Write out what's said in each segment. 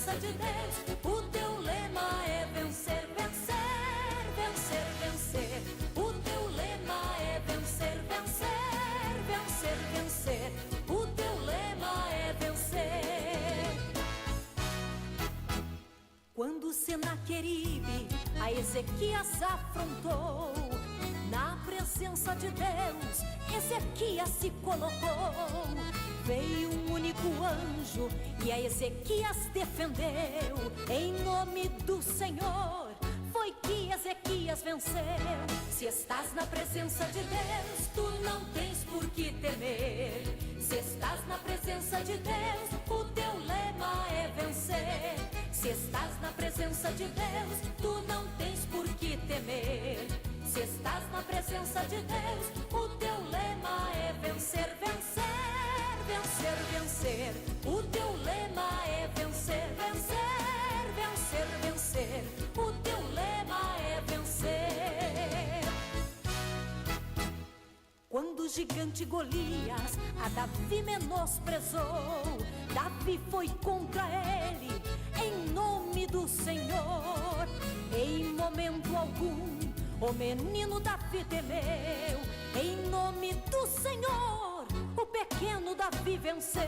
presença de Deus. O teu lema é vencer, vencer, vencer, vencer. O teu lema é vencer, vencer, vencer, vencer. O teu lema é vencer. Quando Senaqueribe a Ezequias afrontou, na presença de Deus Ezequias se colocou. Veio um único anjo e a Ezequias defendeu. Em nome do Senhor foi que Ezequias venceu. Se estás na presença de Deus, tu não tens por que temer. Se estás na presença de Deus, o teu lema é vencer. Se estás na presença de Deus, tu não tens por que temer. Se estás na presença de Deus, o teu lema é vencer, vencer, vencer, vencer. O teu lema é vencer, vencer, vencer, vencer. O teu lema é vencer. Quando o gigante Golias a Davi menosprezou, Davi foi contra ele em nome do Senhor. Em momento algum o menino Davi temeu. Em nome do Senhor o pequeno Davi venceu.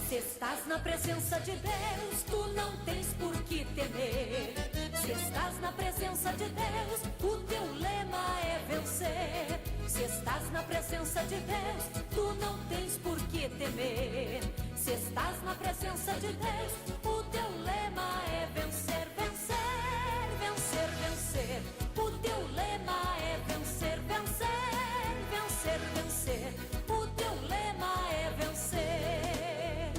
Se estás na presença de Deus, tu não tens por que temer. Se estás na presença de Deus, o teu lema é vencer. Se estás na presença de Deus, tu não tens por que temer. Se estás na presença de Deus, o teu lema é vencer, vencer, vencer, vencer. O teu lema é vencer, vencer, vencer, vencer. O teu lema é vencer.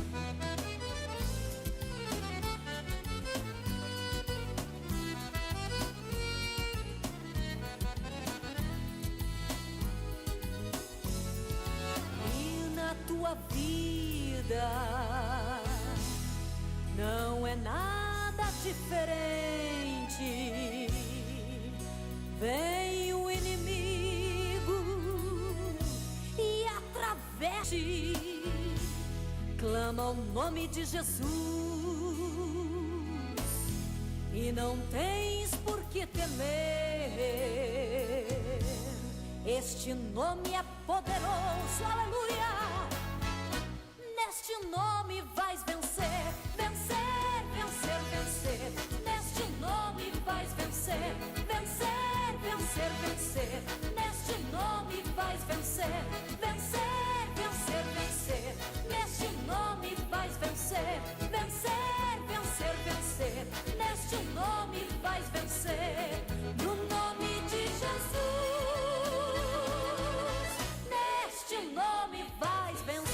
E na tua vida não é nada diferente. Vem o inimigo e através de clama o nome de Jesus e não tens por que temer. Este nome é poderoso, aleluia. Neste nome vais vencer, vencer, vencer, vencer. Neste nome vais vencer, vencer, vencer, vencer. Neste nome vais vencer, vencer, vencer, vencer. Neste nome vais vencer, vencer, vencer, vencer. Neste nome vais vencer, no nome de Jesus. Neste nome vais vencer.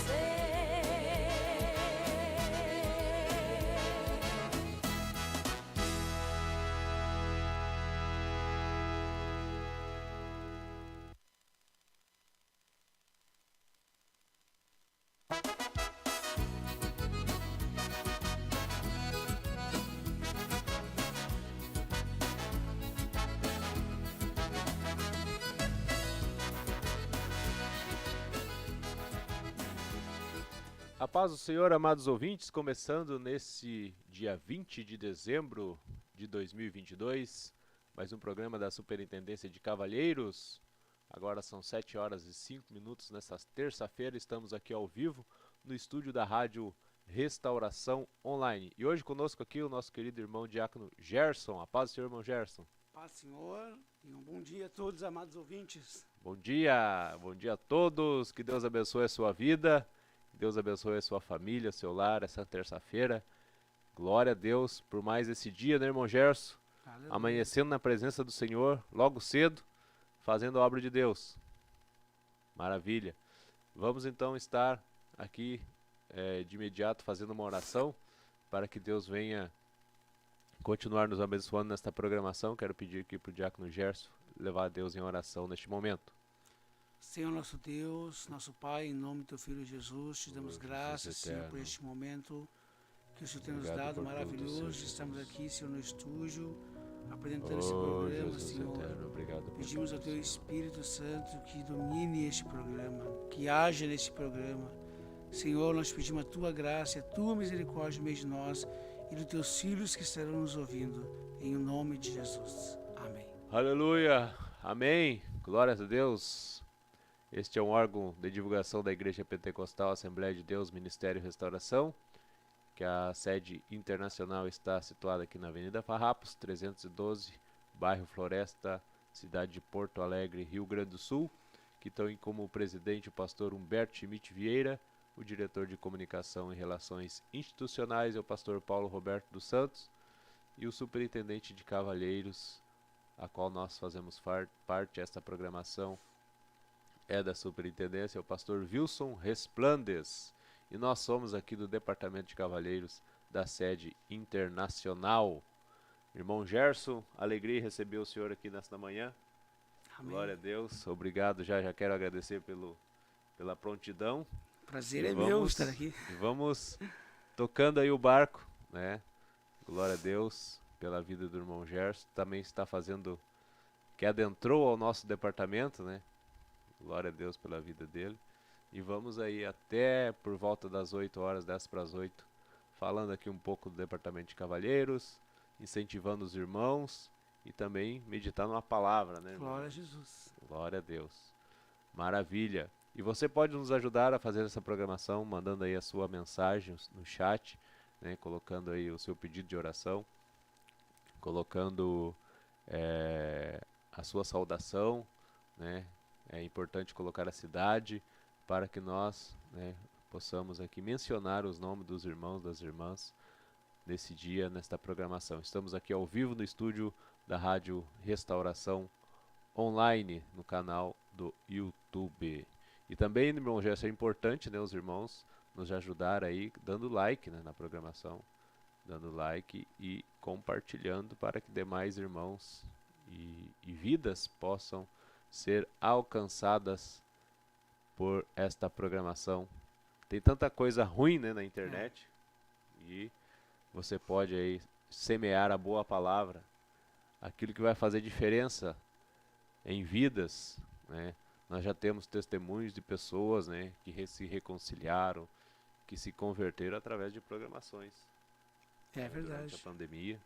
A paz do Senhor, amados ouvintes, começando nesse dia 20 de dezembro de 2022, mais um programa da Superintendência de Cavalheiros. Agora são 7 horas e 5 minutos nessa terça-feira, estamos aqui ao vivo no estúdio da Rádio Restauração Online. E hoje conosco aqui o nosso querido irmão diácono Gerson. A paz do Senhor, irmão Gerson. Paz, Senhor, e um bom dia a todos, amados ouvintes. Bom dia a todos, que Deus abençoe a sua vida. Deus abençoe a sua família, seu lar, essa terça-feira. Glória a Deus por mais esse dia, né, irmão Gerson? Aleluia. Amanhecendo na presença do Senhor, logo cedo, fazendo a obra de Deus. Maravilha. Vamos então estar aqui de imediato fazendo uma oração para que Deus venha continuar nos abençoando nesta programação. Quero pedir aqui para o diácono Gerson levar a Deus em oração neste momento. Senhor nosso Deus, nosso Pai, em nome do Teu Filho Jesus, te damos graças, Senhor, por este momento que o Senhor tem nos dado, maravilhoso. Estamos aqui, Senhor, no estúdio, apresentando esse programa, Jesus Senhor. eterno, obrigado por Pedimos ao tudo, Teu Senhor. Espírito Santo que domine este programa, que haja neste programa. Senhor, nós pedimos a Tua graça e a Tua misericórdia no meio de nós e dos Teus filhos que estarão nos ouvindo, em nome de Jesus. Amém. Aleluia, amém, glórias a Deus. Este é um órgão de divulgação da Igreja Pentecostal Assembleia de Deus, Ministério Restauração, que a sede internacional está situada aqui na Avenida Farrapos, 312, bairro Floresta, cidade de Porto Alegre, Rio Grande do Sul, que tem como presidente o pastor Humberto Schmidt Vieira, o diretor de comunicação e relações institucionais é o pastor Paulo Roberto dos Santos, e o superintendente de Cavalheiros, a qual nós fazemos parte, esta programação é da superintendência, é o pastor Wilson Resplandes. E nós somos aqui do Departamento de Cavalheiros da sede internacional. Irmão Gerson, alegria em receber o senhor aqui nesta manhã. Amém. Glória a Deus, obrigado, já quero agradecer pela prontidão. Prazer é meu estar aqui. E vamos tocando aí o barco, né? Glória a Deus pela vida do irmão Gerson, também está fazendo, que adentrou ao nosso departamento, né? Glória a Deus pela vida dele. E vamos aí até por volta das 8 horas, 10 para as 8, falando aqui um pouco do Departamento de Cavalheiros, incentivando os irmãos e também meditar numa palavra, né, irmão? Glória a Jesus. Glória a Deus. Maravilha. E você pode nos ajudar a fazer essa programação, mandando aí a sua mensagem no chat, né, colocando aí o seu pedido de oração, colocando a sua saudação, né? É importante colocar a cidade para que nós, né, possamos aqui mencionar os nomes dos irmãos, das irmãs, nesse dia, nesta programação. Estamos aqui ao vivo no estúdio da Rádio Restauração Online, no canal do YouTube. E também, irmão Gerson, é importante, né, os irmãos nos ajudar aí, dando like, né, na programação, dando like e compartilhando para que demais irmãos e vidas possam ser alcançadas por esta programação. Tem tanta coisa ruim, né, na internet, e você pode aí semear a boa palavra, aquilo que vai fazer diferença em vidas, né? Nós já temos testemunhos de pessoas, né, que se reconciliaram, que se converteram através de programações. É verdade. Durante a pandemia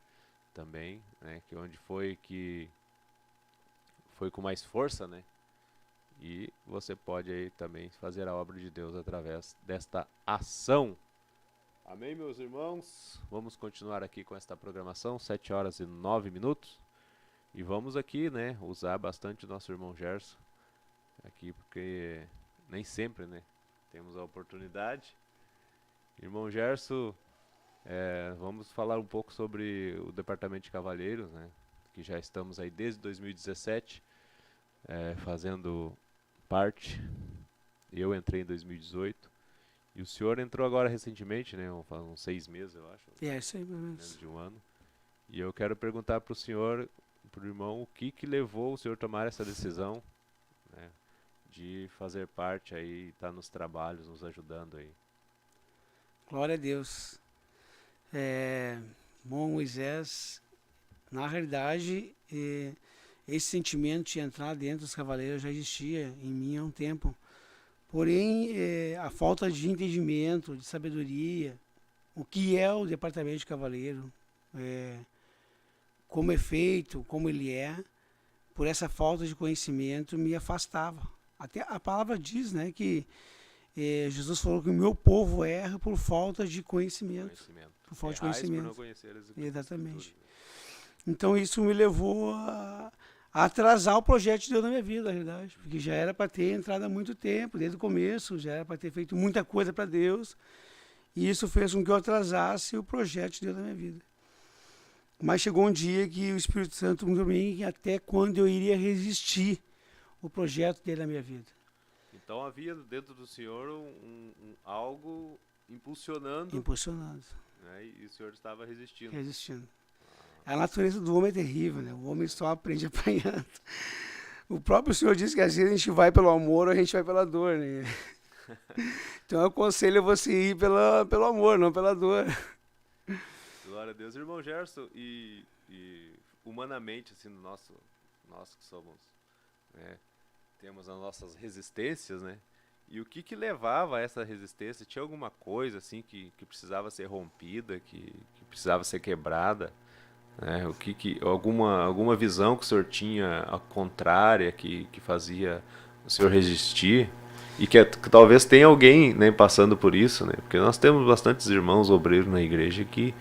também, né, que onde foi com mais força, né? E você pode aí também fazer a obra de Deus através desta ação. Amém, meus irmãos? Vamos continuar aqui com esta programação, 7 horas e 9 minutos. E vamos aqui, né, usar bastante o nosso irmão Gerson aqui, porque nem sempre, né, temos a oportunidade. Irmão Gerson, vamos falar um pouco sobre o Departamento de Cavalheiros, né, que já estamos aí desde 2017 fazendo parte. Eu entrei em 2018 e o senhor entrou agora recentemente, né, uns 6 meses, eu acho. Isso aí, pelo menos. Menos de um ano. E eu quero perguntar para o senhor, para o irmão, o que levou o senhor a tomar essa decisão, né, de fazer parte aí, estar nos trabalhos, nos ajudando aí. Glória a Deus. Bom, Moisés, na realidade, esse sentimento de entrar dentro dos cavaleiros já existia em mim há um tempo. Porém, a falta de entendimento, de sabedoria, o que é o departamento de cavaleiro, como é feito, como ele é, por essa falta de conhecimento me afastava. Até a palavra diz, né, que Jesus falou que o meu povo erra por falta de conhecimento. Por falta de conhecimento. Por não conhecer as Escrituras. Exatamente. Então isso me levou a atrasar o projeto de Deus na minha vida, na realidade. Porque já era para ter entrado há muito tempo, desde o começo, já era para ter feito muita coisa para Deus. E isso fez com que eu atrasasse o projeto de Deus na minha vida. Mas chegou um dia que o Espírito Santo me disse até quando eu iria resistir o projeto dele na minha vida. Então havia dentro do senhor algo impulsionando. Né, e o senhor estava resistindo. A natureza do homem é terrível, né? O homem só aprende apanhando. O próprio Senhor disse que às vezes a gente vai pelo amor ou a gente vai pela dor, né? Então eu aconselho você ir pelo amor, não pela dor. Glória a Deus. Irmão Gerson, e humanamente, assim, nós que somos, né, temos as nossas resistências, né? E o que levava a essa resistência? Tinha alguma coisa assim que precisava ser rompida, que precisava ser quebrada? Né? Alguma visão que o senhor tinha a contrária que fazia o senhor resistir? E que talvez tenha alguém, né, passando por isso, né? Porque nós temos bastantes irmãos obreiros na igreja que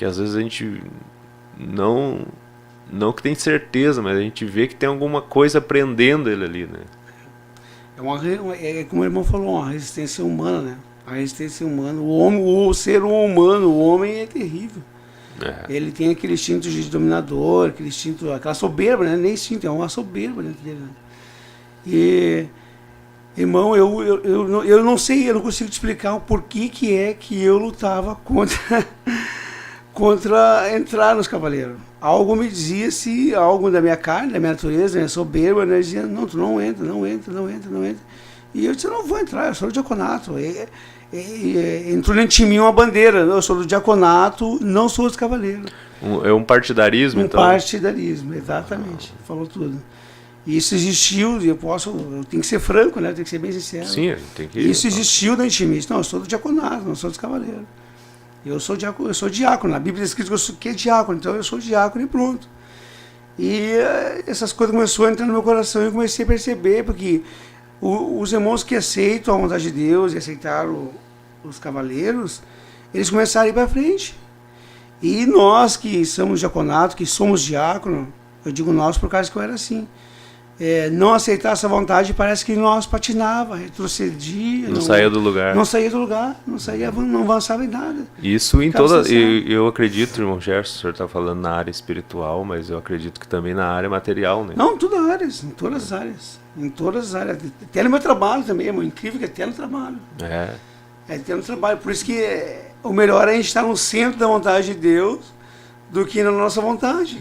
às vezes a gente não que tem certeza, mas a gente vê que tem alguma coisa prendendo ele ali, né? É como o irmão falou, uma resistência humana, né? A resistência humana, o ser humano, o homem é terrível. Ele tem aquele instinto de dominador, aquele instinto, aquela soberba, né? Nem instinto, é uma soberba dentro dele, né? E, irmão, eu não sei, eu não consigo te explicar o porquê que é que eu lutava contra entrar nos cavaleiros. Algo me dizia, se algo da minha carne, da minha natureza, da minha soberba, né, dizia, não, tu não entra. E eu disse, eu não vou entrar, eu sou do diaconato. Entrou dentro de mim uma bandeira, eu sou do diaconato, não sou dos cavaleiros. É um partidarismo, então? Partidarismo, exatamente, falou tudo. Isso existiu, eu tenho que ser franco, né, eu tenho que ser bem sincero. Sim, tem que... Isso existiu dentro de mim. Não, eu sou do diaconato, não sou dos cavaleiros. Eu sou diácono, na Bíblia é escrito que é diácono, então eu sou diácono e pronto. E essas coisas começaram a entrar no meu coração e eu comecei a perceber, porque os irmãos que aceitam a vontade de Deus e aceitaram os cavaleiros, eles começaram a ir para frente. E nós que somos diaconato, que somos diácono, eu digo nós por causa que eu era assim, não aceitar essa vontade, parece que nós patinava, retrocedia. Não saía do lugar. Não saía do lugar, não avançava em nada. Isso em toda... Eu acredito, irmão Gerson, o senhor está falando na área espiritual, mas eu acredito que também na área material, né? Não, em todas as áreas, em todas as áreas. Em todas as áreas. Até no meu trabalho também, é incrível que até no trabalho. Até no trabalho. Por isso que o melhor é a gente estar no centro da vontade de Deus do que na nossa vontade.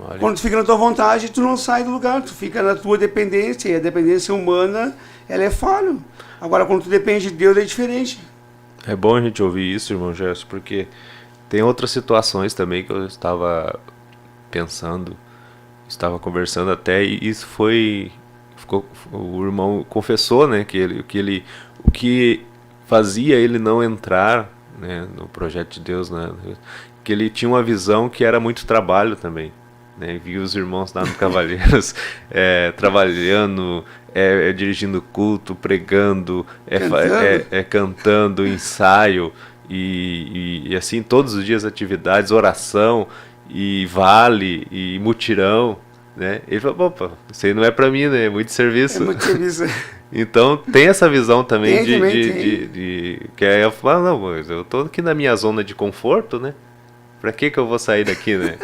Olha. Quando tu fica na tua vontade, tu não sai do lugar, tu fica na tua dependência, e a dependência humana, ela é falha. Agora, quando tu depende de Deus, é diferente. É bom a gente ouvir isso, irmão Gerson, porque tem outras situações também que eu estava pensando, estava conversando até, e isso o irmão confessou, né, o que fazia ele não entrar, né, no projeto de Deus, né, que ele tinha uma visão que era muito trabalho também. Né, vi os irmãos lá no Cavaleiros trabalhando, dirigindo culto, pregando, cantando, ensaio e assim todos os dias atividades, oração e vale e mutirão, né? Ele falou, opa, isso aí não é pra mim, né? É muito serviço. É muito serviço. Então tem essa visão também de que eu falo, não, mas eu tô aqui na minha zona de conforto, né? Pra que eu vou sair daqui, né?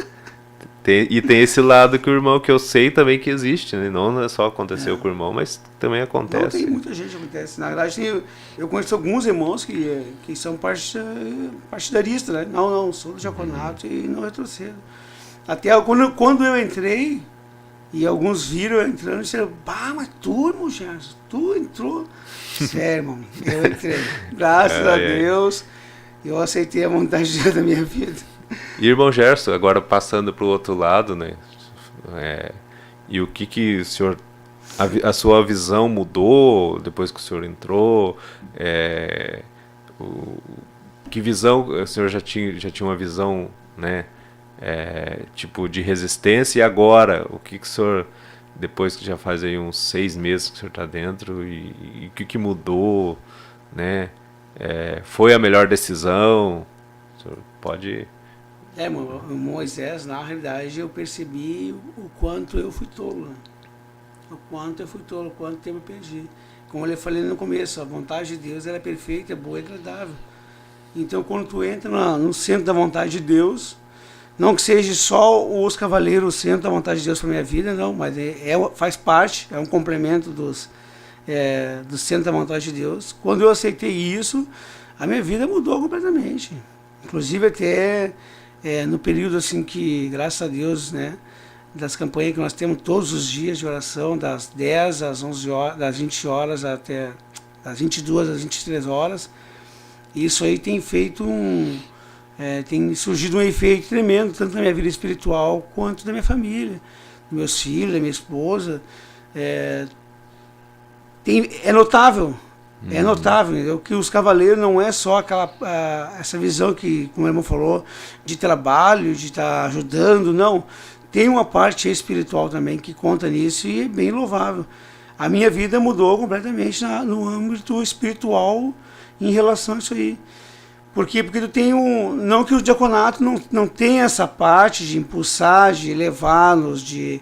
E tem esse lado que o irmão, que eu sei também que existe, né? Não é só aconteceu com o irmão, mas também acontece. Não, tem muita gente que acontece. Na verdade, eu conheço alguns irmãos que são partidaristas, né? Não, sou do diaconato e não retrocedo. Até quando eu entrei, e alguns viram eu entrando e disseram, mas tu, irmão Gerson, tu entrou. Sério, irmão, eu entrei. Graças a Deus, eu aceitei a vontade de Deus da minha vida. E irmão Gerson, agora passando para o outro lado, né? E o que o senhor, a sua visão mudou depois que o senhor entrou? Que visão o senhor já tinha uma visão, né? Tipo de resistência, e agora o que o senhor, depois que já faz aí uns 6 meses que o senhor está dentro, e o que mudou, né? Foi a melhor decisão? O senhor pode... Moisés, na realidade, eu percebi o quanto eu fui tolo, né? O quanto tempo eu perdi. Como eu falei no começo, a vontade de Deus ela é perfeita, é boa e agradável. Então, quando tu entra no centro da vontade de Deus, não que seja só os cavaleiros o centro da vontade de Deus para minha vida, não, mas faz parte, é um complemento do centro da vontade de Deus. Quando eu aceitei isso, a minha vida mudou completamente. Inclusive até... no período assim que, graças a Deus, né, das campanhas que nós temos todos os dias de oração, das 10 às 11 horas, das 20 horas até das 22 às 23 horas, isso aí tem feito tem surgido um efeito tremendo, tanto na minha vida espiritual quanto na minha família, dos meus filhos, da minha esposa. É notável É notável, entendeu? Que os cavaleiros não é só essa visão que, como o irmão falou, de trabalho, de estar ajudando, não. Tem uma parte espiritual também que conta nisso e é bem louvável. A minha vida mudou completamente no âmbito espiritual em relação a isso aí. Por quê? Porque tu tem não que o diaconato não tem essa parte de impulsar, de levar-nos, de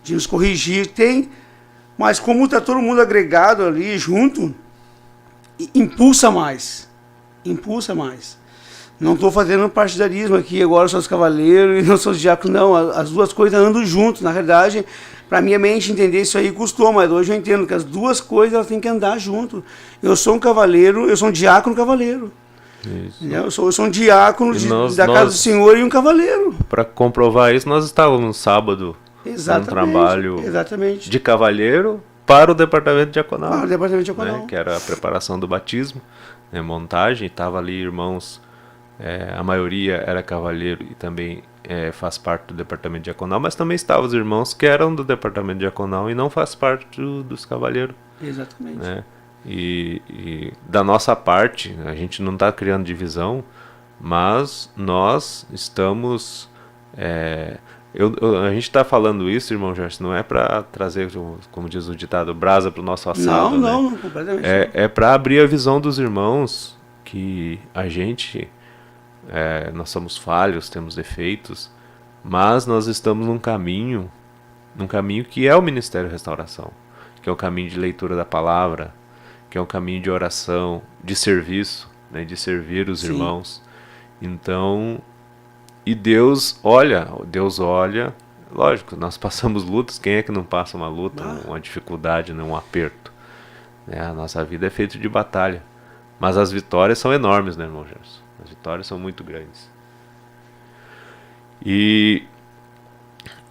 nos corrigir, tem, mas como está todo mundo agregado ali junto, impulsa mais. Não estou fazendo partidarismo aqui, agora eu sou os cavaleiros e não sou os diáconos, não. As duas coisas andam juntas. Na verdade, para minha mente entender isso aí custou, mas hoje eu entendo que as duas coisas elas têm que andar junto. Eu sou um cavaleiro, eu sou um diácono cavaleiro. Eu sou um diácono da casa do Senhor e um cavaleiro. Para comprovar isso, nós estávamos no sábado num trabalho de cavalheiro para o departamento diaconal. Para o departamento diaconal. Né, que era a preparação do batismo, né, montagem. Estava ali irmãos, a maioria era cavalheiro e também faz parte do departamento diaconal, mas também estavam os irmãos que eram do departamento diaconal e não faz parte dos cavalheiros. Exatamente. Né? E da nossa parte, a gente não está criando divisão, mas nós estamos... a gente está falando isso, irmão Gerson, não é para trazer, como diz o ditado, brasa para o nosso assado. Não, completamente. É para abrir a visão dos irmãos que a gente, nós somos falhos, temos defeitos, mas nós estamos num caminho que é o Ministério Restauração, que é o caminho de leitura da palavra, que é um caminho de oração, de serviço, né, de servir os irmãos. Então, e Deus olha, lógico, nós passamos lutas, quem é que não passa uma luta, uma dificuldade, né, um aperto? Né, a nossa vida é feita de batalha, mas as vitórias são enormes, né, irmão Gerson? As vitórias são muito grandes. E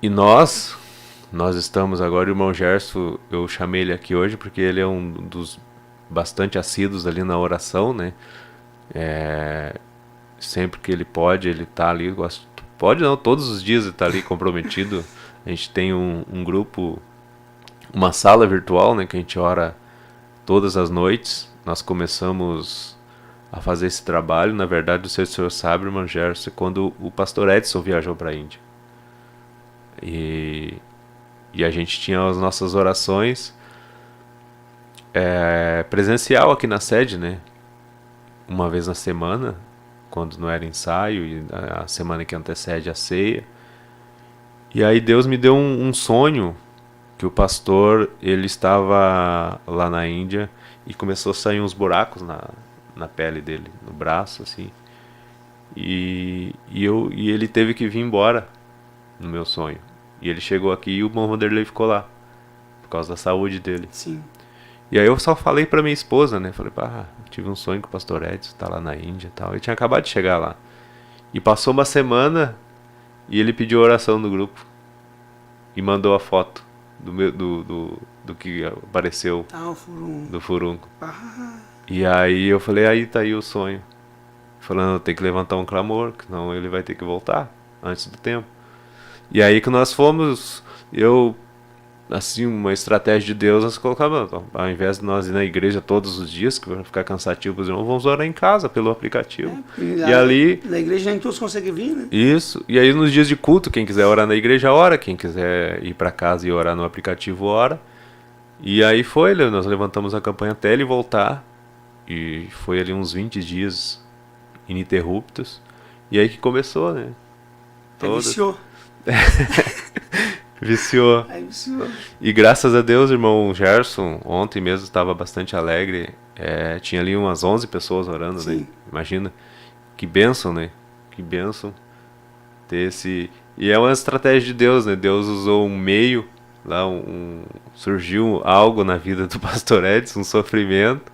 nós estamos agora, o irmão Gerson, eu chamei ele aqui hoje porque ele é um dos bastante assíduos ali na oração, né? Sempre que ele pode, ele tá ali, pode não, todos os dias ele tá ali comprometido. A gente tem um grupo, uma sala virtual, né, que a gente ora todas as noites. Nós começamos a fazer esse trabalho, na verdade, o senhor sabe, irmão Gerson, quando o pastor Edson viajou para a Índia. E a gente tinha as nossas orações presencial aqui na sede, né? Uma vez na semana, quando não era ensaio, e a semana que antecede a ceia. E aí Deus me deu um sonho, que o pastor, ele estava lá na Índia e começou a sair uns buracos na pele dele, no braço, assim. E ele teve que vir embora no meu sonho. E ele chegou aqui e o irmão Vanderlei ficou lá, por causa da saúde dele. Sim. E aí eu só falei pra minha esposa, né? Falei, tive um sonho que o pastor Edson tá lá na Índia e tal. Ele tinha acabado de chegar lá. E passou uma semana e ele pediu oração no grupo. E mandou a foto do que apareceu o furúnculo. Do furúnculo. E aí eu falei, aí tá aí o sonho. Falando, tem que levantar um clamor, senão ele vai ter que voltar antes do tempo. E aí que nós fomos, assim, uma estratégia de Deus, nós colocamos, ao invés de nós ir na igreja todos os dias, que vai ficar cansativo para os irmãos, vamos orar em casa, pelo aplicativo. E ali... Na igreja nem todos conseguem vir, né? Isso. E aí nos dias de culto, quem quiser orar na igreja, ora. Quem quiser ir para casa e orar no aplicativo, ora. E aí nós levantamos a campanha até ele voltar. E foi ali uns 20 dias ininterruptos. E aí que começou, né? Viciou. Viciou. E graças a Deus, irmão Gerson, ontem mesmo estava bastante alegre. Tinha ali umas 11 pessoas orando, Sim. né? Imagina. Que bênção, né? Que bênção ter esse... E é uma estratégia de Deus, né? Deus usou um meio, lá surgiu algo na vida do pastor Edson, um sofrimento.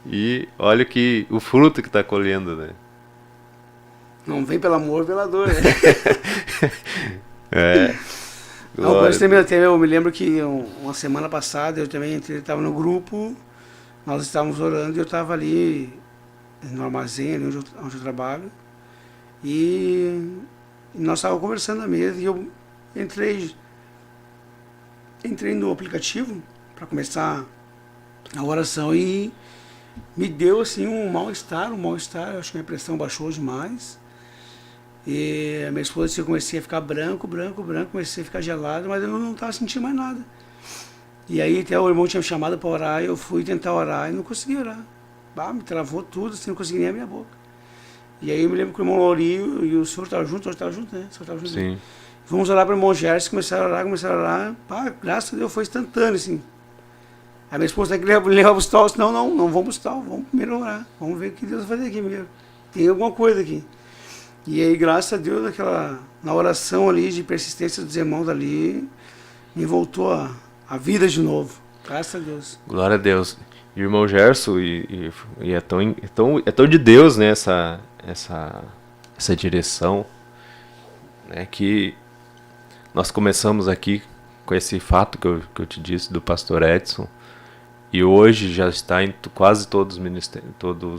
E olha o fruto que está colhendo, né? Não vem pelo amor, pela dor, né? Eu me lembro que uma semana passada eu também estava no grupo, nós estávamos orando e eu estava ali no armazém, ali onde eu trabalho, e nós estávamos conversando na mesa e eu entrei no aplicativo para começar a oração e me deu assim um mal-estar, eu acho que minha pressão baixou demais. E a minha esposa, eu comecei a ficar branco, comecei a ficar gelado, mas eu não estava sentindo mais nada. E aí até o irmão tinha me chamado para orar, eu fui tentar orar e não consegui orar. Me travou tudo, assim, não consegui nem abrir a boca. E aí eu me lembro que o irmão Laurinho e o senhor estavam juntos, né? O senhor estava junto. Sim. Vamos orar para o irmão Gerson, começaram a orar. Graças a Deus foi instantâneo, assim. A minha esposa tem que levar os tal, não vamos pro tal, vamos primeiro orar. Vamos ver o que Deus vai fazer aqui primeiro. Tem alguma coisa aqui. E aí, graças a Deus, na oração ali, de persistência dos irmãos ali, me voltou a vida de novo. Graças a Deus. Glória a Deus. E o irmão Gerson, e é tão de Deus, né, essa direção, né, que nós começamos aqui com esse fato que eu te disse do pastor Edson, e hoje já está em quase todos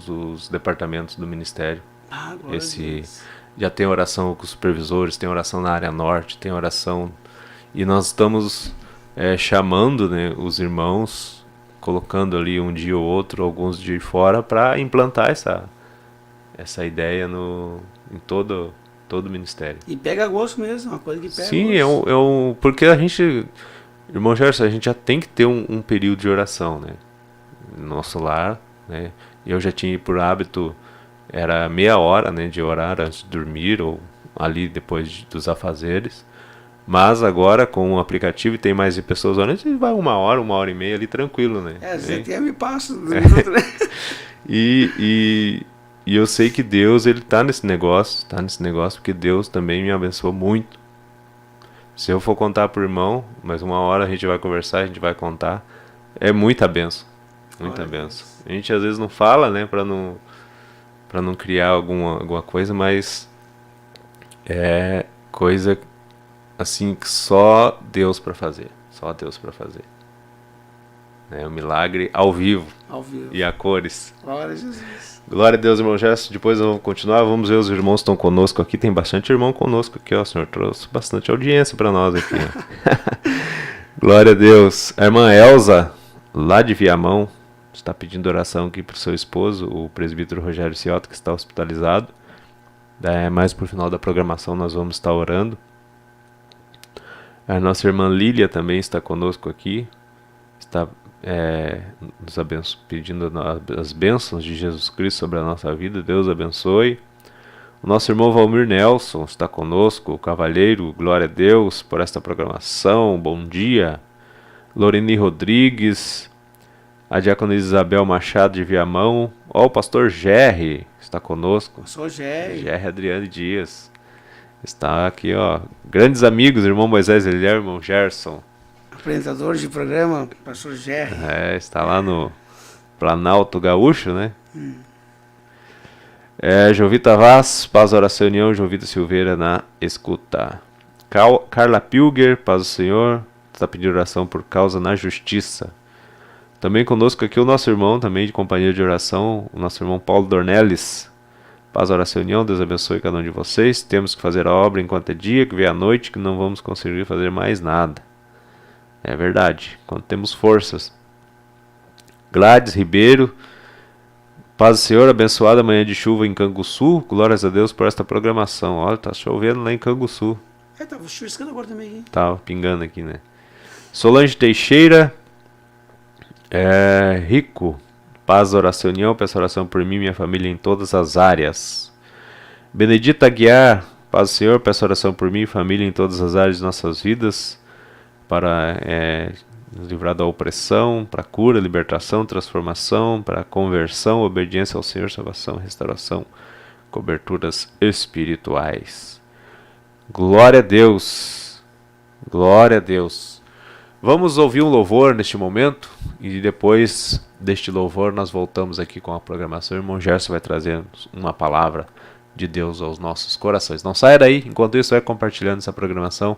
os departamentos do ministério. Já tem oração com os supervisores, tem oração na área norte, tem oração, e nós estamos chamando, né, os irmãos, colocando ali um dia ou outro, alguns de fora, para implantar essa ideia em todo o ministério. E pega gosto mesmo, uma coisa que pega. Sim, gosto. Porque a gente, irmão Gerson, a gente já tem que ter um período de oração, né? No nosso lar, né? Eu já tinha por hábito, era meia hora, né, de orar antes de dormir ou ali depois dos afazeres. Mas agora com o aplicativo e tem mais pessoas orando, a gente vai uma hora e meia ali tranquilo, né? Você até me passa. E eu sei que Deus, ele tá nesse negócio porque Deus também me abençoou muito. Se eu for contar pro irmão, mais uma hora a gente vai conversar, a gente vai contar. É muita benção. Muita benção. A gente às vezes não fala, né, pra não criar alguma coisa, mas é coisa assim que só Deus para fazer. Só Deus para fazer. É um milagre ao vivo. E a cores. Glória a Jesus. Glória a Deus, irmão Gerson. Depois vamos continuar. Vamos ver os irmãos que estão conosco aqui. Tem bastante irmão conosco aqui, ó. O senhor trouxe bastante audiência para nós aqui. Glória a Deus. A irmã Elza, lá de Viamão, está pedindo oração aqui para o seu esposo, o presbítero Rogério Ciota, que está hospitalizado. Mais por final da programação nós vamos estar orando. A nossa irmã Lília também está conosco aqui. Está pedindo as bênçãos de Jesus Cristo sobre a nossa vida. Deus abençoe. O nosso irmão Valmir Nelson está conosco, o cavalheiro. Glória a Deus por esta programação. Bom dia. Loreni Rodrigues, a diácona Isabel Machado de Viamão. O pastor Gerry está conosco. Pastor Gerry. Gerry Adriane Dias. Está aqui, ó. Grandes amigos, irmão Moisés Eliel, irmão Gerson. Apresentador de programa, pastor Gerry. Está lá no Planalto Gaúcho, né? Jovita Vaz, paz, oração, união. Jovita Silveira na escuta. Carla Pilger, paz do Senhor, está pedindo oração por causa na justiça. Também conosco aqui o nosso irmão, também de companhia de oração, o nosso irmão Paulo Dornelles. Paz, oração, união. Deus abençoe cada um de vocês. Temos que fazer a obra enquanto é dia, que vem a noite, que não vamos conseguir fazer mais nada. É verdade, quando temos forças. Gladys Ribeiro, paz do Senhor, abençoada manhã de chuva em Canguçu. Glórias a Deus por esta programação. Olha, tá chovendo lá em Canguçu. Tava chuviscando agora também aqui. Tava pingando aqui, né? Solange Teixeira, Rico, paz, oração, união. Peço oração por mim e minha família em todas as áreas. Benedita Aguiar, paz do Senhor, peço oração por mim e família em todas as áreas de nossas vidas, para nos livrar da opressão, para cura, libertação, transformação, para conversão, obediência ao Senhor, salvação, restauração, coberturas espirituais. Glória a Deus, glória a Deus. Vamos ouvir um louvor neste momento e depois deste louvor nós voltamos aqui com a programação. O irmão Gerson vai trazer uma palavra de Deus aos nossos corações. Não saia daí, enquanto isso vai compartilhando essa programação,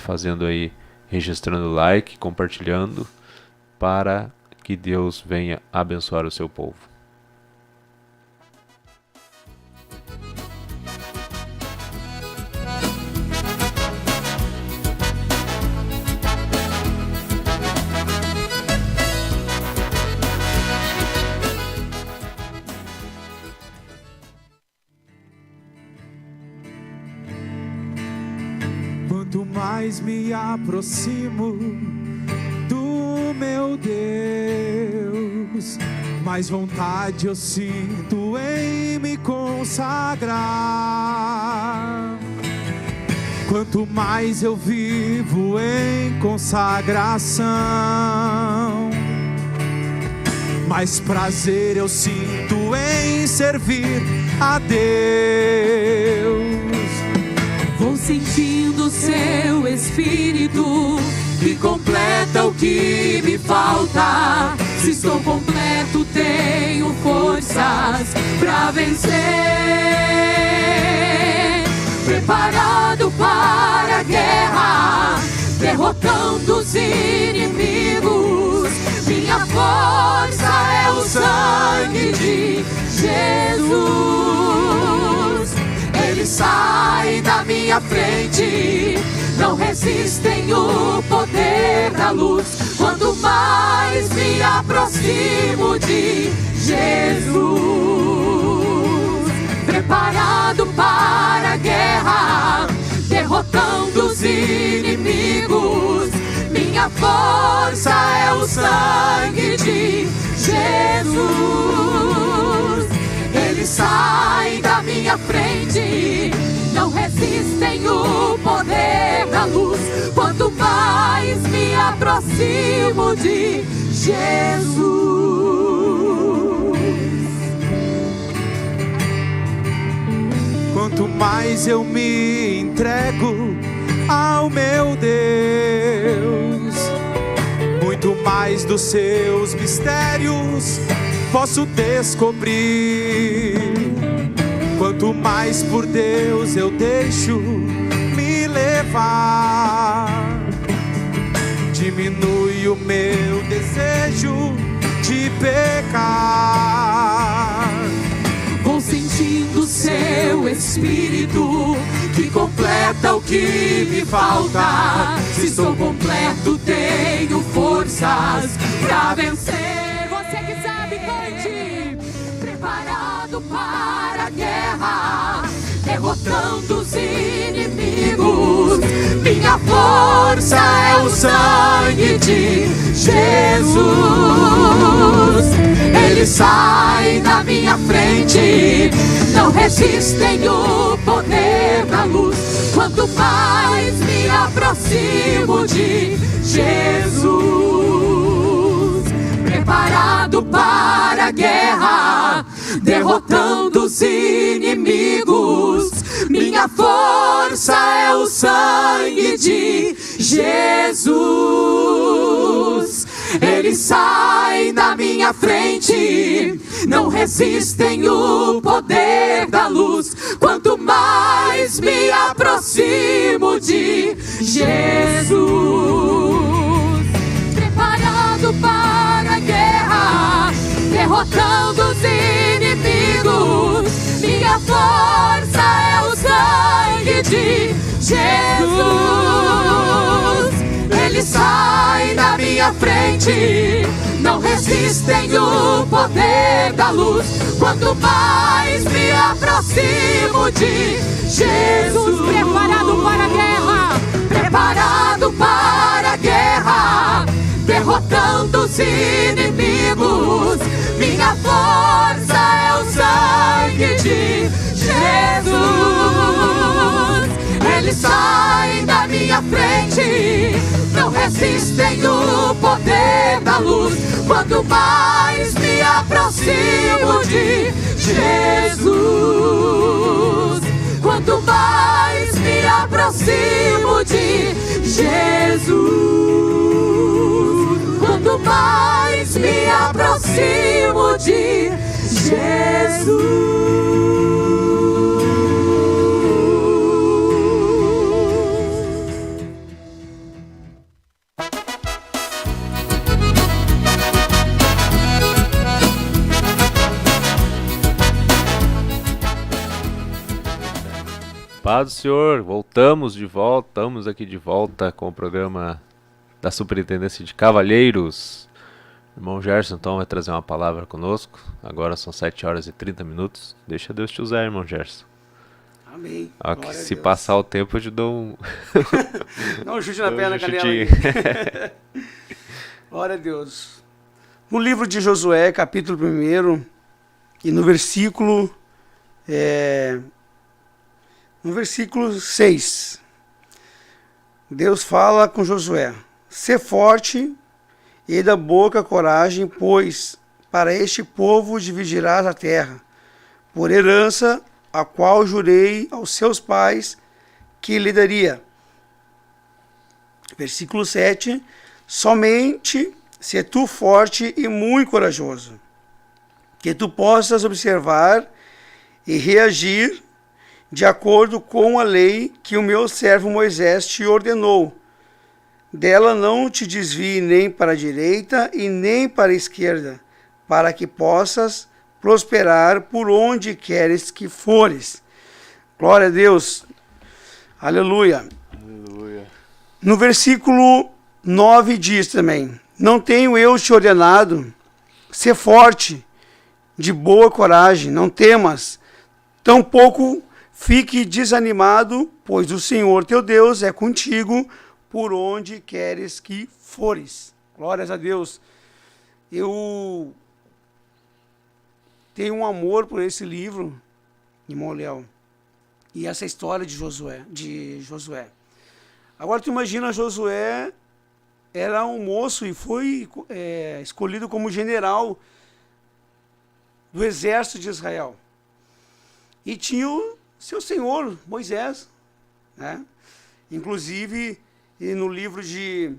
fazendo aí, registrando o like, compartilhando, para que Deus venha abençoar o seu povo. Quanto mais me aproximo do meu Deus, mais vontade eu sinto em me consagrar. Quanto mais eu vivo em consagração, mais prazer eu sinto em servir a Deus. Vou sentindo seu Espírito que completa o que me falta. Se estou completo, tenho forças pra vencer. Preparado para a guerra, derrotando os inimigos. Minha força é o sangue de Jesus. Ele sai da minha frente, não resistem o poder da luz. Quanto mais me aproximo de Jesus, preparado para a guerra, derrotando os inimigos. Minha força é o sangue de Jesus. Ele sai da minha frente, não resistem o poder da luz. Quanto mais me aproximo de Jesus. Quanto mais eu me entrego ao meu Deus, muito mais dos seus mistérios posso descobrir. Quanto mais por Deus eu deixo me levar, diminui o meu desejo de pecar. Vou sentindo seu Espírito que completa o que me falta. Se estou completo, tenho forças pra vencer. Você que sabe, cante. Preparado para a guerra, derrotando os inimigos. Minha força é o sangue de Jesus. Ele sai da minha frente, não resistem o poder da luz. Quanto mais me aproximo de Jesus, preparado para a guerra, derrotando os inimigos. Minha força é o sangue de Jesus. Ele sai da minha frente, não resistem o poder da luz. Quanto mais me aproximo de Jesus, preparado para a guerra, derrotando os inimigos. Minha força é o sangue de Jesus. Ele sai da minha frente, não resistem o poder da luz. Quanto mais me aproximo de Jesus, preparado para a guerra, preparado para a guerra, derrotando os inimigos. Minha força é o sangue de Jesus. Ele sai da minha frente, não resistem o poder da luz. Quanto mais me aproximo de Jesus, quanto mais me aproximo de Jesus, quanto mais me aproximo de Jesus. Paz do Senhor, voltamos de volta, estamos aqui de volta com o programa da Superintendência de Cavalheiros. O irmão Gerson então vai trazer uma palavra conosco. Agora são 7 horas e 30 minutos. Deixa Deus te usar, irmão Gerson. Amém. Ó, Glória que a se Deus. passar o tempo eu te dou um... Não, chute na dou um perna, canela. chutinho. Aí. Glória a Deus. No livro de Josué, capítulo 1, e no versículo 6, Deus fala com Josué: sê forte e da boca coragem, pois para este povo dividirás a terra, por herança, a qual jurei aos seus pais que lhe daria. Versículo 7, somente se tu forte e muito corajoso, que tu possas observar e reagir de acordo com a lei que o meu servo Moisés te ordenou. Dela não te desvie nem para a direita e nem para a esquerda, para que possas prosperar por onde queres que fores. Glória a Deus. Aleluia. Aleluia. No versículo 9 diz também: não tenho eu te ordenado, ser forte, de boa coragem, não temas, tampouco fique desanimado, pois o Senhor teu Deus é contigo por onde queres que fores. Glórias a Deus. Eu tenho um amor por esse livro, irmão Léo, e essa história de Josué. Agora tu imagina, Josué era um moço e foi escolhido como general do exército de Israel. E tinha o seu senhor, Moisés, né? Inclusive, no livro de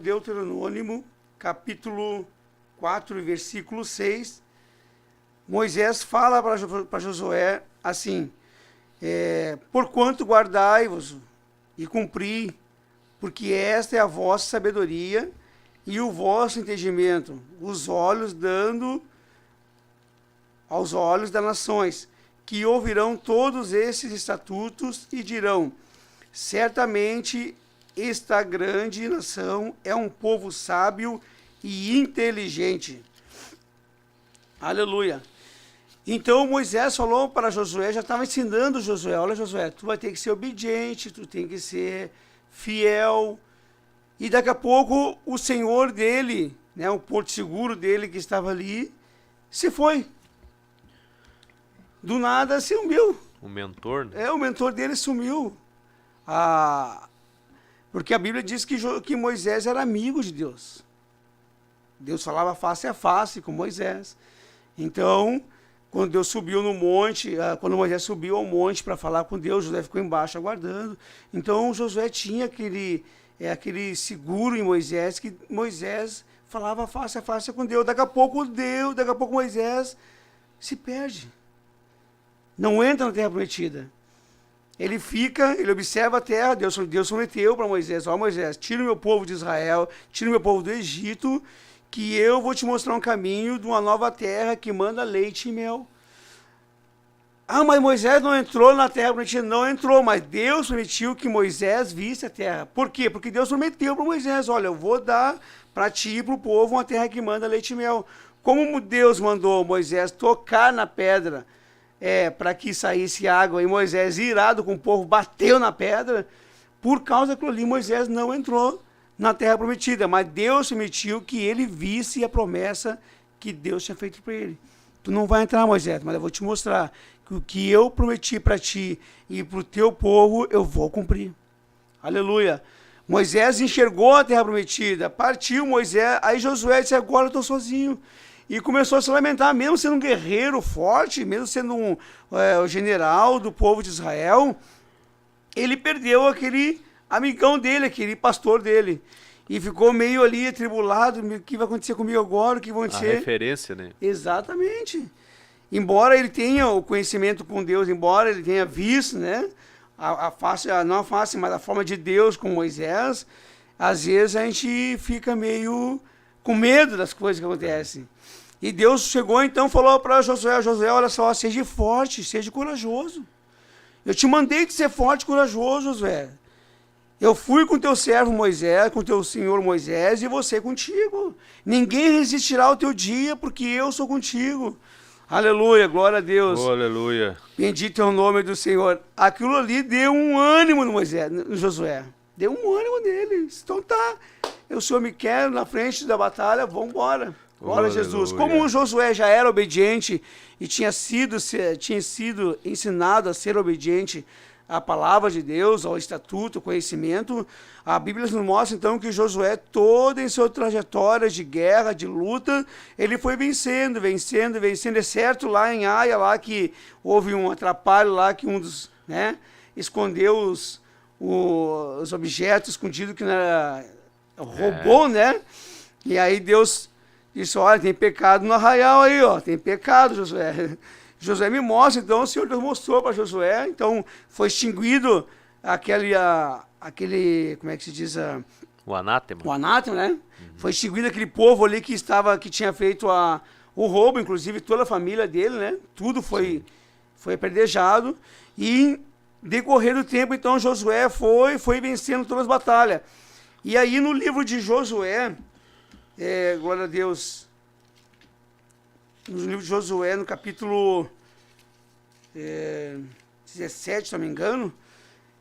Deuteronômio, capítulo 4, versículo 6, Moisés fala para Josué assim: porquanto guardai-vos e cumpri, porque esta é a vossa sabedoria e o vosso entendimento, os olhos dando aos olhos das nações, que ouvirão todos esses estatutos e dirão: certamente esta grande nação é um povo sábio e inteligente. Aleluia. Então Moisés falou para Josué, já estava ensinando Josué: olha, Josué, tu vai ter que ser obediente, tu tem que ser fiel. E daqui a pouco o senhor dele, né, o porto seguro dele que estava ali, se foi. Do nada sumiu. O mentor, né? O mentor dele sumiu. Porque a Bíblia diz que Moisés era amigo de Deus. Deus falava face a face com Moisés. Então, quando Deus subiu no monte, quando Moisés subiu ao monte para falar com Deus, Josué ficou embaixo aguardando. Então, Josué tinha aquele seguro em Moisés, que Moisés falava face a face com Deus. Daqui a pouco Moisés se perde. Não entra na terra prometida. Ele observa a terra. Deus prometeu para Moisés: ó, Moisés, tira o meu povo de Israel, tira o meu povo do Egito, que eu vou te mostrar um caminho de uma nova terra que manda leite e mel. Mas Moisés não entrou na terra prometida. Não entrou, mas Deus permitiu que Moisés visse a terra. Por quê? Porque Deus prometeu para Moisés: olha, eu vou dar para ti e para o povo uma terra que manda leite e mel. Como Deus mandou Moisés tocar na pedra para que saísse água, e Moisés, irado com o povo, bateu na pedra, por causa daquilo ali, Moisés não entrou na terra prometida, mas Deus permitiu que ele visse a promessa que Deus tinha feito para ele. Tu não vai entrar, Moisés, mas eu vou te mostrar que o que eu prometi para ti e para o teu povo, eu vou cumprir. Aleluia. Moisés enxergou a terra prometida, partiu Moisés, aí Josué disse: agora eu estou sozinho. E começou a se lamentar, mesmo sendo um guerreiro forte, mesmo sendo um general do povo de Israel, ele perdeu aquele amigão dele, aquele pastor dele. E ficou meio ali atribulado: o que vai acontecer comigo agora? O que vai acontecer? A referência, né? Exatamente. Embora ele tenha o conhecimento com Deus, embora ele tenha visto, né, não a face, mas a forma de Deus com Moisés, às vezes a gente fica meio com medo das coisas que acontecem. E Deus chegou então e falou para Josué: Josué, olha só, seja forte, seja corajoso. Eu te mandei de ser forte e corajoso, Josué. Eu fui com teu servo Moisés, com teu senhor Moisés, e você contigo. Ninguém resistirá ao teu dia, porque eu sou contigo. Aleluia, glória a Deus. Oh, aleluia. Bendito é o nome do Senhor. Aquilo ali deu um ânimo no Josué. Deu um ânimo nele. Então tá, o Senhor me quer na frente da batalha, vamos embora. Glória a Jesus. Como o Josué já era obediente e tinha sido ensinado a ser obediente à palavra de Deus, ao estatuto, ao conhecimento, a Bíblia nos mostra então que Josué, toda em sua trajetória de guerra, de luta, ele foi vencendo. É certo lá em Aia, lá que houve um atrapalho lá, que um dos, escondeu os objetos escondidos que não era, roubou, né? E aí Deus disse, olha, tem pecado no arraial aí, ó, tem pecado, Josué. Josué me mostra, então o Senhor Deus mostrou para Josué, então foi extinguido aquele, como é que se diz? O anátema. O anátema, né? Uhum. Foi extinguido aquele povo ali que tinha feito o roubo, inclusive toda a família dele, né? Tudo foi apedrejado. E decorrer do tempo, então, Josué foi vencendo todas as batalhas. E aí no livro de Josué, glória a Deus, no livro de Josué, no capítulo 17, se não me engano,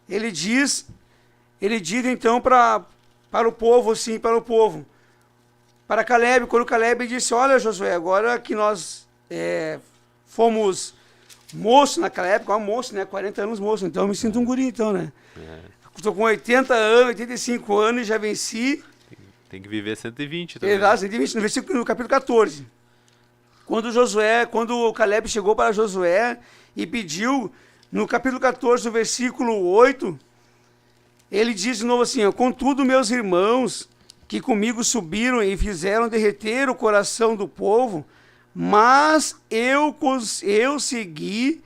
ele diz então para o povo, assim, para Caleb, quando Caleb disse, olha Josué, agora que nós fomos moço naquela época, moço, né, 40 anos moço, então eu me sinto um guri, então, né? Estou com 80 anos, 85 anos e já venci. Tem que viver 120 também. Exato, 120, no capítulo 14. Quando o Caleb chegou para Josué e pediu, no capítulo 14, no versículo 8, ele diz de novo assim, contudo, meus irmãos, que comigo subiram e fizeram derreter o coração do povo, mas eu segui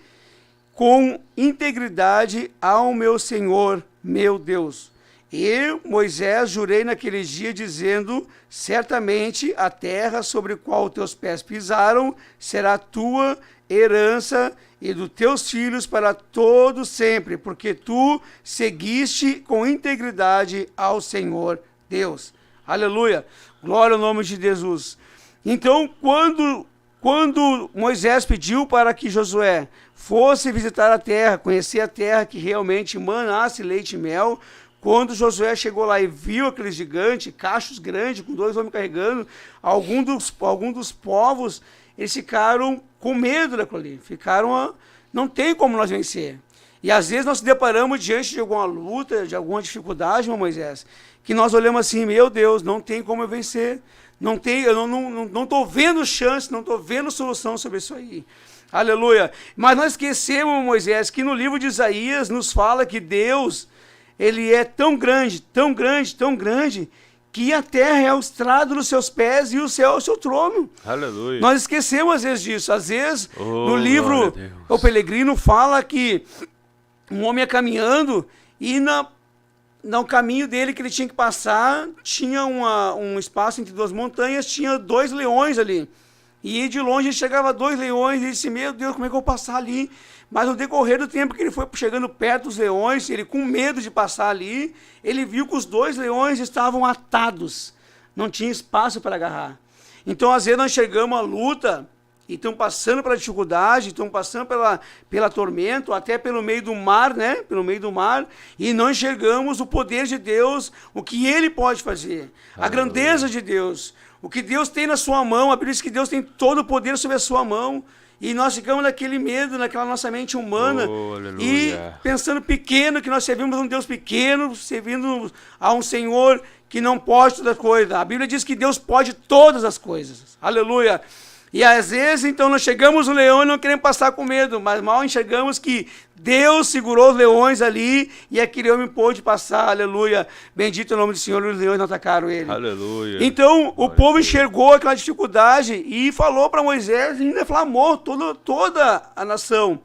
com integridade ao meu Senhor, meu Deus. Eu, Moisés, jurei naquele dia, dizendo, certamente a terra sobre a qual teus pés pisaram será tua herança e dos teus filhos para todo sempre, porque tu seguiste com integridade ao Senhor Deus. Aleluia, glória ao nome de Jesus. Então, quando Moisés pediu para que Josué fosse visitar a terra, conhecer a terra que realmente manasse leite e mel, quando Josué chegou lá e viu aqueles gigantes, cachos grandes, com 2 homens carregando, alguns dos povos, eles ficaram com medo daquilo ali. Não tem como nós vencer. E às vezes nós nos deparamos diante de alguma luta, de alguma dificuldade, meu Moisés, que nós olhamos assim, meu Deus, não tem como eu vencer. Eu não estou vendo chance, não estou vendo solução sobre isso aí. Aleluia. Mas nós esquecemos, Moisés, que no livro de Isaías nos fala que Deus, ele é tão grande, tão grande, tão grande, que a terra é o estrado dos seus pés e o céu é o seu trono. Aleluia. Nós esquecemos às vezes disso. Às vezes, no livro, o Peregrino fala que um homem ia caminhando e no caminho dele que ele tinha que passar, tinha um espaço entre 2 montanhas, tinha 2 leões ali. E de longe chegava 2 leões e disse, meu Deus, como é que eu vou passar ali? Mas no decorrer do tempo que ele foi chegando perto dos leões, ele com medo de passar ali, ele viu que os 2 leões estavam atados, não tinha espaço para agarrar. Então, às vezes, nós chegamos à luta e estamos passando pela dificuldade, estamos passando pela tormenta, até pelo meio do mar, né? Pelo meio do mar, e não enxergamos o poder de Deus, o que Ele pode fazer, a grandeza de Deus, o que Deus tem na sua mão. A Bíblia diz que Deus tem todo o poder sobre a sua mão. E nós ficamos naquele medo, naquela nossa mente humana, e pensando pequeno, que nós servimos a um Deus pequeno, servindo a um Senhor que não pode todas as coisas. A Bíblia diz que Deus pode todas as coisas. Aleluia. E às vezes, então, nós chegamos no leão e não queremos passar com medo, mas mal enxergamos que Deus segurou os leões ali e aquele homem pôde passar, aleluia. Bendito é o nome do Senhor, e os leões não atacaram ele. Aleluia. Então, o povo enxergou aquela dificuldade e falou para Moisés, e ainda inflamou toda a nação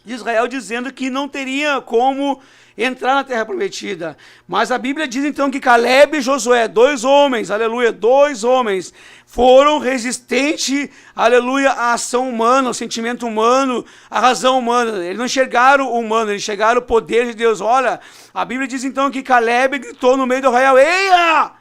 de Israel, dizendo que não teria como entrar na terra prometida. Mas a Bíblia diz então que Caleb e Josué, 2 homens, aleluia, 2 homens, foram resistentes, aleluia, à ação humana, ao sentimento humano, à razão humana. Eles não enxergaram o humano, eles enxergaram o poder de Deus. Olha, a Bíblia diz então que Caleb gritou no meio do arraial, eia!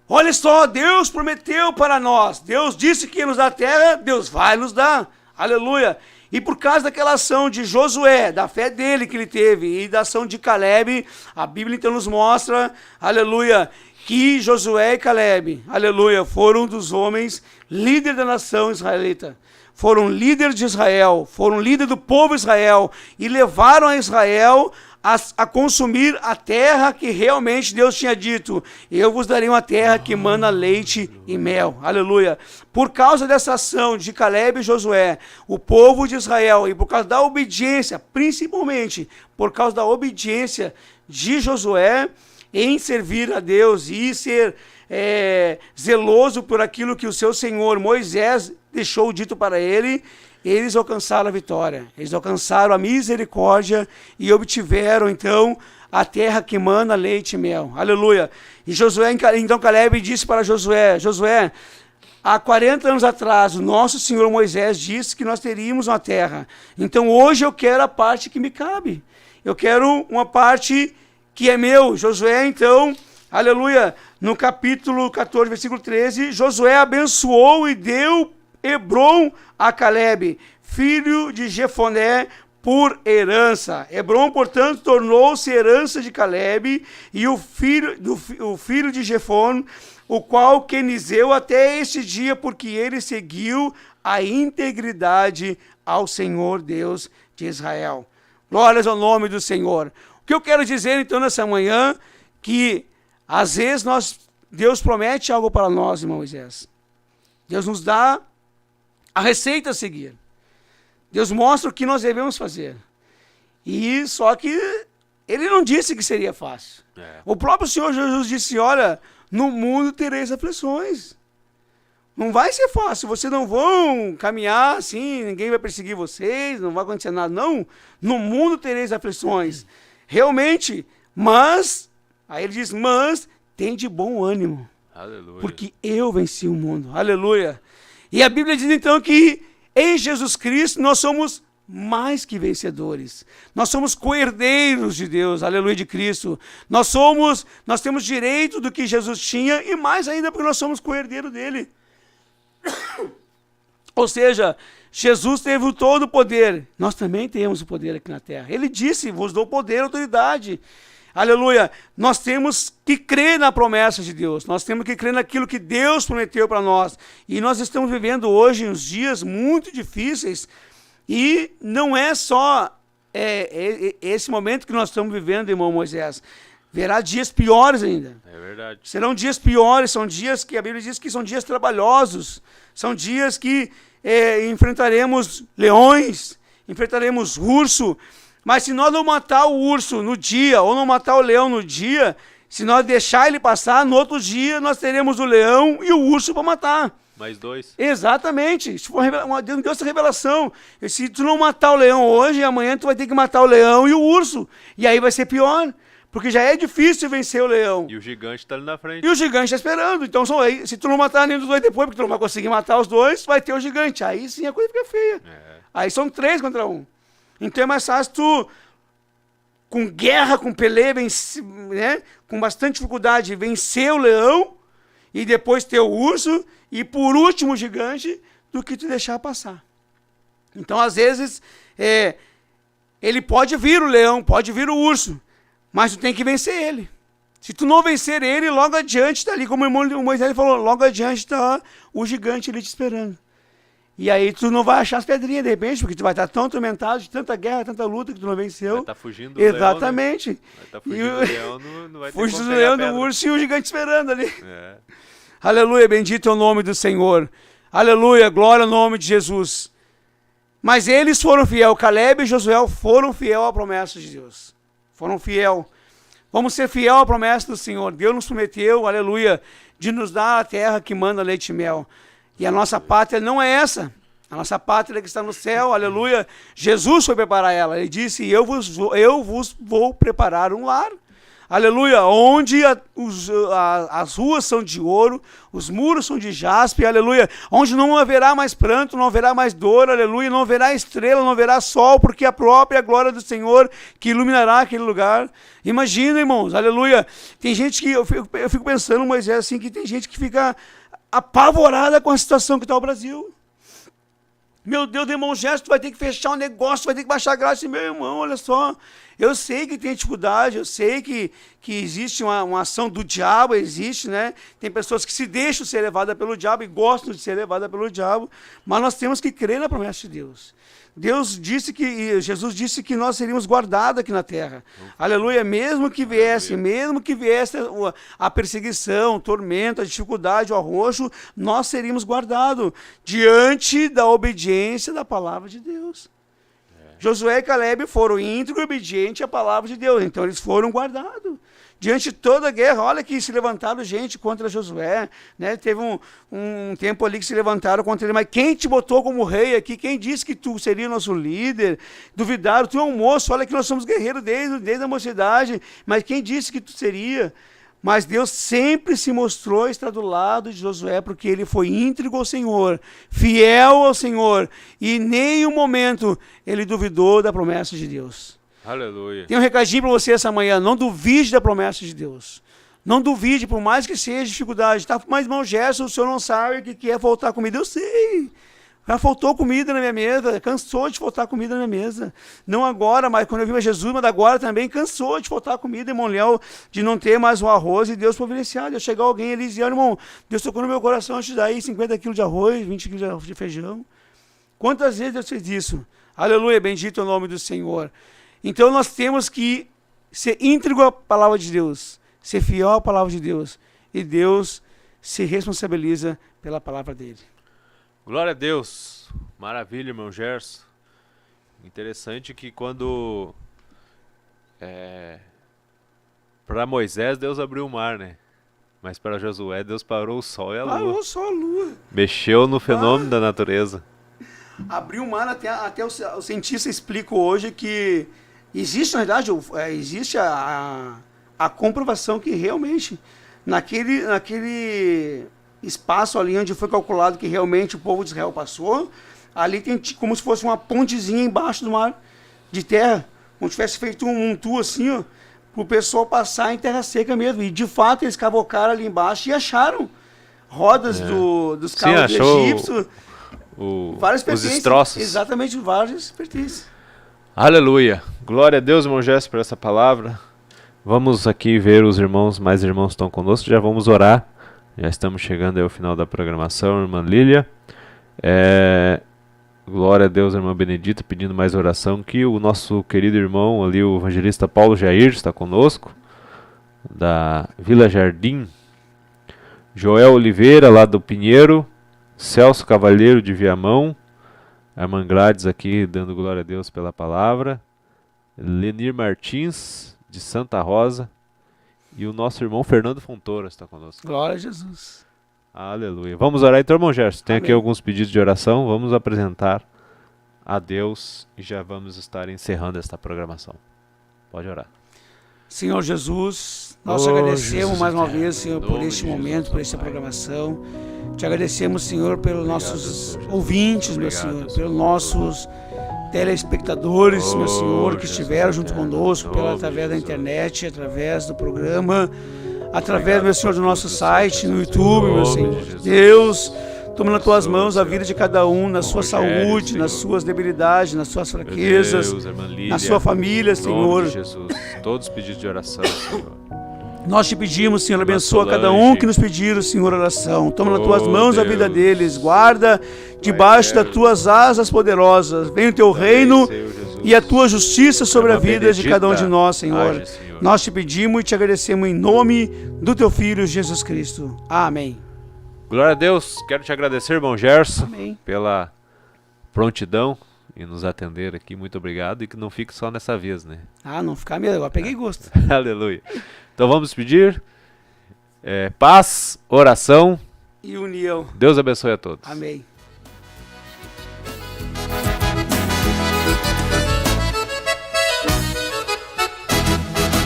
Olha só, Deus prometeu para nós, Deus disse que ia nos dar a terra, Deus vai nos dar. Aleluia. E por causa daquela ação de Josué, da fé dele que ele teve, e da ação de Caleb, a Bíblia então nos mostra, aleluia, que Josué e Caleb, aleluia, foram dos homens líderes da nação israelita. Foram líderes de Israel, foram líderes do povo de Israel, e levaram a Israel a consumir a terra que realmente Deus tinha dito: eu vos darei uma terra que mana leite e mel. Aleluia. Por causa dessa ação de Caleb e Josué, o povo de Israel, e por causa da obediência, principalmente por causa da obediência de Josué em servir a Deus e ser zeloso por aquilo que o seu senhor Moisés deixou dito para ele, eles alcançaram a vitória, eles alcançaram a misericórdia e obtiveram então a terra que mana leite e mel. Aleluia. E Josué, então Caleb disse para Josué: Josué, há 40 anos atrás, o nosso senhor Moisés disse que nós teríamos uma terra. Então hoje eu quero a parte que me cabe. Eu quero uma parte que é meu. Josué, então, aleluia, no capítulo 14, versículo 13, Josué abençoou e deu Hebrom a Caleb, filho de Jefoné, por herança. Hebrom, portanto, tornou-se herança de Caleb e o filho de Jefone, o qual Quenizeu até este dia, porque ele seguiu a integridade ao Senhor Deus de Israel. Glórias ao nome do Senhor. O que eu quero dizer então nessa manhã, que às vezes Deus promete algo para nós, irmão Moisés. Deus nos dá a receita a seguir. Deus mostra o que nós devemos fazer. E só que ele não disse que seria fácil. O próprio Senhor Jesus disse: olha, no mundo tereis aflições. Não vai ser fácil, vocês não vão caminhar assim, ninguém vai perseguir vocês, não vai acontecer nada, não. No mundo tereis aflições. Realmente, mas, aí ele diz: mas tem de bom ânimo. Aleluia. Porque eu venci o mundo. Aleluia. E a Bíblia diz então que em Jesus Cristo nós somos mais que vencedores. Nós somos co-herdeiros de Deus, aleluia, de Cristo. Nós temos direito do que Jesus tinha e mais ainda porque nós somos co-herdeiros dele. Ou seja, Jesus teve todo o poder. Nós também temos o poder aqui na terra. Ele disse: vos dou poder e autoridade. Aleluia. Nós temos que crer na promessa de Deus. Nós temos que crer naquilo que Deus prometeu para nós. E nós estamos vivendo hoje uns dias muito difíceis. E não é só esse momento que nós estamos vivendo, irmão Moisés. Verá dias piores ainda. É verdade. Serão dias piores. São dias que a Bíblia diz que são dias trabalhosos. São dias que enfrentaremos leões, enfrentaremos urso. Mas se nós não matar o urso no dia, ou não matar o leão no dia, se nós deixar ele passar, no outro dia nós teremos o leão e o urso para matar. Mais dois. Exatamente. Isso foi Deus deu essa revelação. E se tu não matar o leão hoje, amanhã tu vai ter que matar o leão e o urso. E aí vai ser pior. Porque já é difícil vencer o leão. E o gigante está ali na frente. E o gigante está esperando. Então, se tu não matar nenhum dos dois depois, porque tu não vai conseguir matar os dois, vai ter o gigante. Aí sim a coisa fica feia. Aí são 3 contra 1. Então é mais fácil tu, com guerra, com peleia, né, com bastante dificuldade, vencer o leão e depois ter o urso e por último o gigante, do que tu deixar passar. Então às vezes ele pode vir o leão, pode vir o urso, mas tu tem que vencer ele. Se tu não vencer ele, logo adiante está ali, como o irmão Moisés falou, logo adiante está o gigante ali te esperando. E aí tu não vai achar as pedrinhas de repente, porque tu vai estar tão atormentado de tanta guerra, tanta luta que tu não venceu. Vai estar fugindo do exatamente. Leão, né? Vai estar fugindo do leão, não vai ter fugindo do leão, do urso e o gigante esperando ali. Aleluia, bendito é o nome do Senhor. Aleluia, glória ao nome de Jesus. Mas eles foram fiel, Caleb e Josué foram fiel à promessa de Deus. Foram fiel. Vamos ser fiel à promessa do Senhor. Deus nos prometeu, aleluia, de nos dar a terra que manda leite e mel. E a nossa pátria não é essa. A nossa pátria é que está no céu, aleluia. Jesus foi preparar ela. Ele disse: eu vos vou preparar um lar. Aleluia. Onde as ruas são de ouro, os muros são de jaspe, aleluia. Onde não haverá mais pranto, não haverá mais dor, aleluia. Não haverá estrela, não haverá sol, porque a própria glória do Senhor que iluminará aquele lugar. Imagina, irmãos, aleluia. Tem gente que, eu fico pensando, Moisés, assim, que tem gente que fica apavorada com a situação que está o Brasil. Meu Deus, irmão Gerson, tu vai ter que fechar um negócio, tu vai ter que baixar a graça. Meu irmão, olha só, eu sei que tem dificuldade, eu sei que existe uma ação do diabo, existe, né? Tem pessoas que se deixam ser levadas pelo diabo e gostam de ser levadas pelo diabo, mas nós temos que crer na promessa de Deus. Jesus disse que nós seríamos guardados aqui na terra. Aleluia, mesmo que viesse a perseguição, o tormento, a dificuldade, o arroxo, nós seríamos guardados diante da obediência da palavra de Deus. Josué e Caleb foram íntegros e obedientes à palavra de Deus, então eles foram guardados. Diante de toda a guerra, olha que se levantaram gente contra Josué, né? Teve um tempo ali que se levantaram contra ele, mas quem te botou como rei aqui? Quem disse que tu seria nosso líder? Duvidaram, tu é um moço, olha que nós somos guerreiros desde a mocidade, mas quem disse que tu seria? Mas Deus sempre se mostrou estar do lado de Josué, porque ele foi íntegro ao Senhor, fiel ao Senhor, e em nenhum momento ele duvidou da promessa de Deus. Aleluia. Tem um recadinho para você essa manhã, não duvide da promessa de Deus. Não duvide, por mais que seja dificuldade. Tá, mas irmão Gerson, o senhor não sabe o que é faltar comida. Eu sei. Já faltou comida na minha mesa, cansou de faltar comida na minha mesa. Não agora, mas quando eu vim a Jesus, mas agora também cansou de faltar comida, irmão Léo, de não ter mais o arroz e Deus providenciar. De eu chegar alguém ali e dizer, irmão, Deus tocou no meu coração, eu te dar aí 50 quilos de arroz, 20 quilos de feijão. Quantas vezes Deus fez isso? Aleluia, bendito é o nome do Senhor. Então nós temos que ser íntegro à palavra de Deus, ser fiel à palavra de Deus, e Deus se responsabiliza pela palavra dele. Glória a Deus. Maravilha, irmão Gerson. Interessante que quando para Moisés Deus abriu o mar, né? Mas para Josué Deus parou o sol e a lua. Parou só a lua. Mexeu no fenômeno da natureza. Abriu o mar, até o cientista explica hoje que existe, na verdade, existe a comprovação que realmente naquele espaço ali onde foi calculado que realmente o povo de Israel passou, ali tem como se fosse uma pontezinha embaixo do mar de terra, como se tivesse feito um tour assim, ó, para o pessoal passar em terra seca mesmo. E de fato eles cavocaram ali embaixo e acharam rodas dos carros egípcios. Vários os destroços. Exatamente, vários pertences. Aleluia. Glória a Deus, irmão Gerson, por essa palavra. Vamos aqui ver os irmãos, mais irmãos estão conosco, já vamos orar. Já estamos chegando ao final da programação, irmã Lília. Glória a Deus, irmã Benedita, pedindo mais oração, que o nosso querido irmão ali, o evangelista Paulo Jair, está conosco, da Vila Jardim. Joel Oliveira, lá do Pinheiro. Celso Cavalheiro de Viamão, a irmã Gladys aqui dando glória a Deus pela palavra, Lenir Martins de Santa Rosa e o nosso irmão Fernando Fontoura está conosco. Glória a Jesus. Aleluia. Vamos orar então, irmão Gerson. Tem Amém. Aqui alguns pedidos de oração, vamos apresentar a Deus e já vamos estar encerrando esta programação. Pode orar. Senhor Jesus, nós te agradecemos Jesus mais uma eterno, vez, Senhor, por este momento, por esta programação. Te agradecemos, Senhor, pelos nossos ouvintes, meu Senhor, pelos nossos telespectadores, meu Senhor, que estiveram junto conosco, através da internet, através do programa, através, meu Senhor, do nosso site, no YouTube, meu Senhor. Deus, toma nas tuas mãos a vida de cada um, na sua saúde, nas suas debilidades, nas suas fraquezas, na sua família, Senhor. Todos os pedidos de oração, Senhor. Nós te pedimos, Senhor, abençoa cada um que nos pediram, Senhor, oração. Toma nas tuas mãos a vida deles, guarda debaixo das tuas asas poderosas. Venha o teu reino e a tua justiça sobre a vida de cada um de nós, Senhor. Nós te pedimos e te agradecemos em nome do teu Filho, Jesus Cristo. Amém. Glória a Deus. Quero te agradecer, irmão Gerson, Amém. pela prontidão em nos atender aqui. Muito obrigado. E que não fique só nessa vez, né? Não ficar mesmo. Agora peguei gosto. Aleluia. Então vamos pedir paz, oração e união. Deus abençoe a todos. Amém.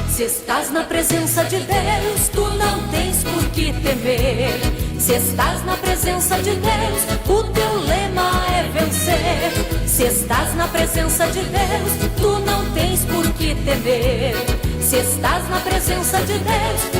Se estás na presença de Deus, tu não tens por que temer. Se estás na presença de Deus, o teu lema é vencer. Se estás na presença de Deus, tu não tens por que temer. Se estás na presença de Deus,